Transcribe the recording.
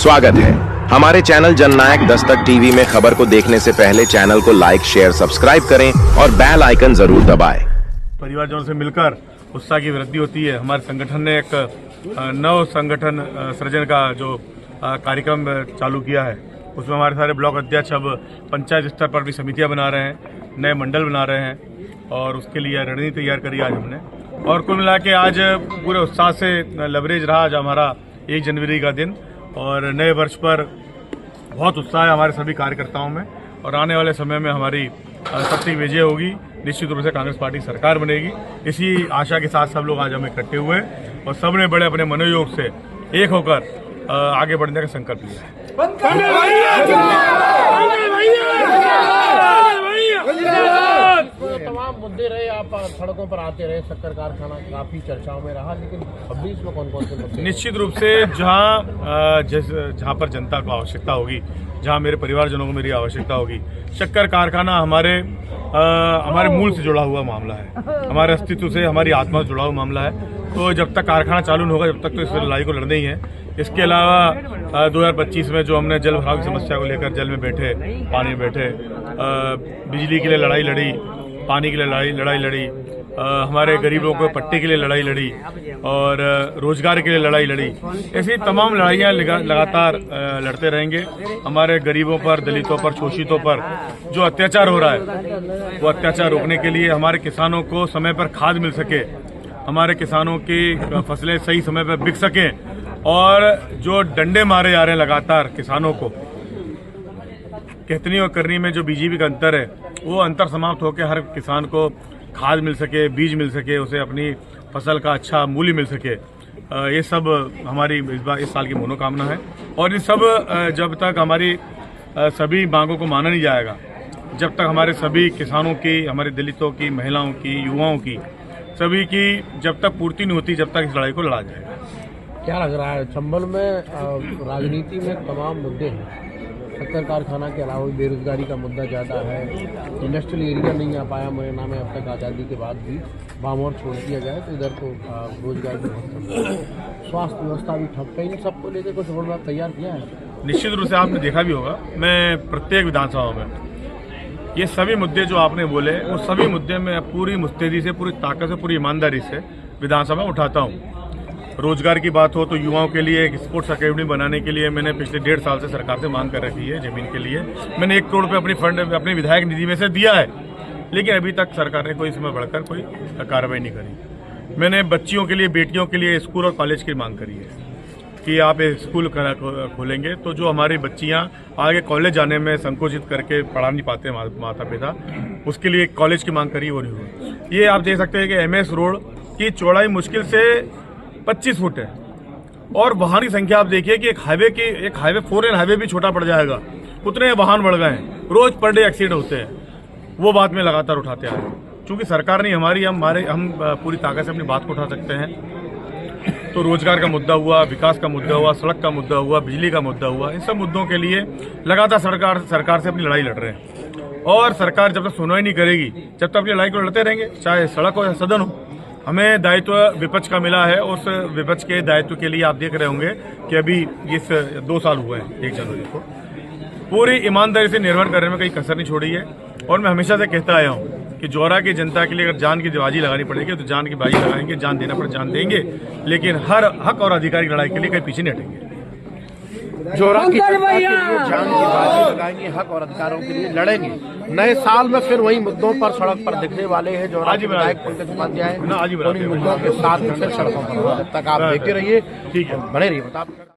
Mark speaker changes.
Speaker 1: स्वागत है। हमारे चैनल जननायक दस्तक टीवी में खबर को देखने से पहले चैनल को लाइक, शेयर, सब्सक्राइब करें और बेल आइकन जरूर दबाएं।
Speaker 2: परिवारजनों से मिलकर उत्साह की वृद्धि होती है। हमारे संगठन ने एक नव संगठन सृजन का जो कार्यक्रम चालू किया है, उसमें हमारे सारे ब्लॉक अध्यक्ष अब पंचायत स्तर पर भी समितियां बना रहे हैं, नए मंडल बना रहे हैं और उसके लिए रणनीति तैयार करी आज हमने। और कुल मिला के आज पूरे उत्साह से लवरेज रहा आज हमारा 1 जनवरी का दिन और नए वर्ष पर बहुत उत्साह है हमारे सभी कार्यकर्ताओं में। और आने वाले समय में हमारी सत्य विजय होगी, निश्चित रूप से कांग्रेस पार्टी सरकार बनेगी। इसी आशा के साथ सब लोग आज हम इकट्ठे हुए और सबने बड़े अपने मनोयोग से एक होकर आगे बढ़ने का संकल्प लिया है।
Speaker 3: तमाम मुद्दे रहे, आप सड़कों पर आते रहे, शक्कर कारखाना काफी चर्चाओं में रहा, लेकिन 26 में कौन कौन से मुद्दे?
Speaker 2: निश्चित रूप से जहाँ पर जनता को आवश्यकता होगी, जहाँ मेरे परिवारजनों को मेरी आवश्यकता होगी, शक्कर कारखाना हमारे मूल से जुड़ा हुआ मामला है, हमारे अस्तित्व से, हमारी आत्मा से जुड़ा हुआ मामला है। तो जब तक कारखाना चालू नहीं होगा, जब तक तो इस लड़ाई को लड़ना ही है। इसके अलावा 2025 में जो हमने जल भराव की समस्या को लेकर जल में बैठे, पानी में बैठे, बिजली के लिए लड़ाई लड़ी, पानी के लिए लड़ाई लड़ी, हमारे गरीबों को पट्टे के लिए लड़ाई लड़ी और रोजगार के लिए लड़ाई लड़ी। ऐसी तमाम लड़ाइयाँ लगातार लड़ते रहेंगे। हमारे गरीबों पर, दलितों पर, शोषितों पर जो अत्याचार हो रहा है, वो अत्याचार रोकने के लिए, हमारे किसानों को समय पर खाद मिल सके, हमारे किसानों की फसलें सही समय पर बिक सकें और जो डंडे मारे जा रहे हैं लगातार किसानों को, कहतनी और करनी में जो बीजेपी का अंतर है, वो अंतर समाप्त होकर हर किसान को खाद मिल सके, बीज मिल सके, उसे अपनी फसल का अच्छा मूल्य मिल सके। ये सब हमारी इस साल की मनोकामना है। और ये सब जब तक हमारी सभी मांगों को माना नहीं जाएगा, जब तक हमारे सभी किसानों की, हमारे दलितों की, महिलाओं की, युवाओं की, सभी की जब तक पूर्ति नहीं होती, जब तक इस लड़ाई को लड़ा जाएगा।
Speaker 3: क्या लग रहा है चंबल में राजनीति में तमाम मुद्दे हैं, शक्कर कारखाना के अलावा बेरोजगारी का मुद्दा ज्यादा है, इंडस्ट्रियल एरिया नहीं आ पाया मुरैना में अब तक, आज़ादी के बाद भी बामोर छोड़ दिया गया है, तो इधर तो रोजगार भी बहुत कम है, स्वास्थ्य व्यवस्था भी ठप है। इन सबको लेकर कुछ रोड मैप तैयार किया है?
Speaker 2: निश्चित रूप से आपने देखा भी होगा, मैं प्रत्येक विधानसभा में ये सभी मुद्दे जो आपने बोले, वो सभी मुद्दे में पूरी मुस्तैदी से, पूरी ताकत से, पूरी ईमानदारी से विधानसभा में उठाता हूँ। रोजगार की बात हो तो युवाओं के लिए एक स्पोर्ट्स अकेडमी बनाने के लिए मैंने पिछले 1.5 साल से सरकार से मांग कर रखी है। जमीन के लिए मैंने 1 करोड़ रुपये अपनी विधायक निधि में से दिया है, लेकिन अभी तक सरकार ने कोई इसमें बढ़कर कोई कार्रवाई नहीं करी। मैंने बच्चियों के लिए, बेटियों के लिए स्कूल और कॉलेज की मांग करी है कि आप एक स्कूल खोलेंगे तो जो हमारी बच्चियां आगे कॉलेज जाने में संकोचित करके पढ़ा नहीं पाते माता पिता, उसके लिए कॉलेज की मांग करी, वो नहीं हुई। ये आप देख सकते हैं कि MS रोड की चौड़ाई मुश्किल से 25 फुट है और वाहन की संख्या आप देखिए कि एक हाईवे 4 लेन हाईवे भी छोटा पड़ जाएगा, उतने वाहन बढ़ गए हैं, रोज पर डे एक्सीडेंट होते हैं। वो बात में लगातार उठाते आए, चूंकि सरकार नहीं हमारी, हम पूरी ताकत से अपनी बात को उठा सकते हैं। तो रोजगार का मुद्दा हुआ, विकास का मुद्दा हुआ, सड़क का मुद्दा हुआ, बिजली का मुद्दा हुआ, इन सब मुद्दों के लिए लगातार सरकार से अपनी लड़ाई लड़ रहे हैं। और सरकार जब तक सुनवाई नहीं करेगी, जब तक अपनी लड़ाई को लड़ते रहेंगे, चाहे सड़क हो या सदन हो। हमें दायित्व विपक्ष का मिला है, उस विपक्ष के दायित्व के लिए आप देख रहे होंगे कि अभी इस 2 साल हुए हैं 1 जनवरी को, पूरी ईमानदारी से निर्वहन करने में कहीं कसर नहीं छोड़ी है। और मैं हमेशा से कहता आया हूँ कि जोरा की जनता के लिए अगर जान की बाजी लगानी पड़ेगी तो जान की बाजी लगाएंगे, जान देना पड़े जान देंगे, लेकिन हर हक और अधिकार की लड़ाई के लिए कहीं पीछे नहीं हटेंगे।
Speaker 3: जोरा की जनता के लिए जान की बाजी लगाएंगे, हक और अधिकारों के लिए लड़ेंगे। नए साल में फिर वही मुद्दों पर सड़क पर दिखने वाले हैं जोरा के विधायक पंकज उपाध्याय, मुद्दों के साथ फिर सड़कों पर। तब तक आप देखते रहिए, ठीक है, बने रहिए।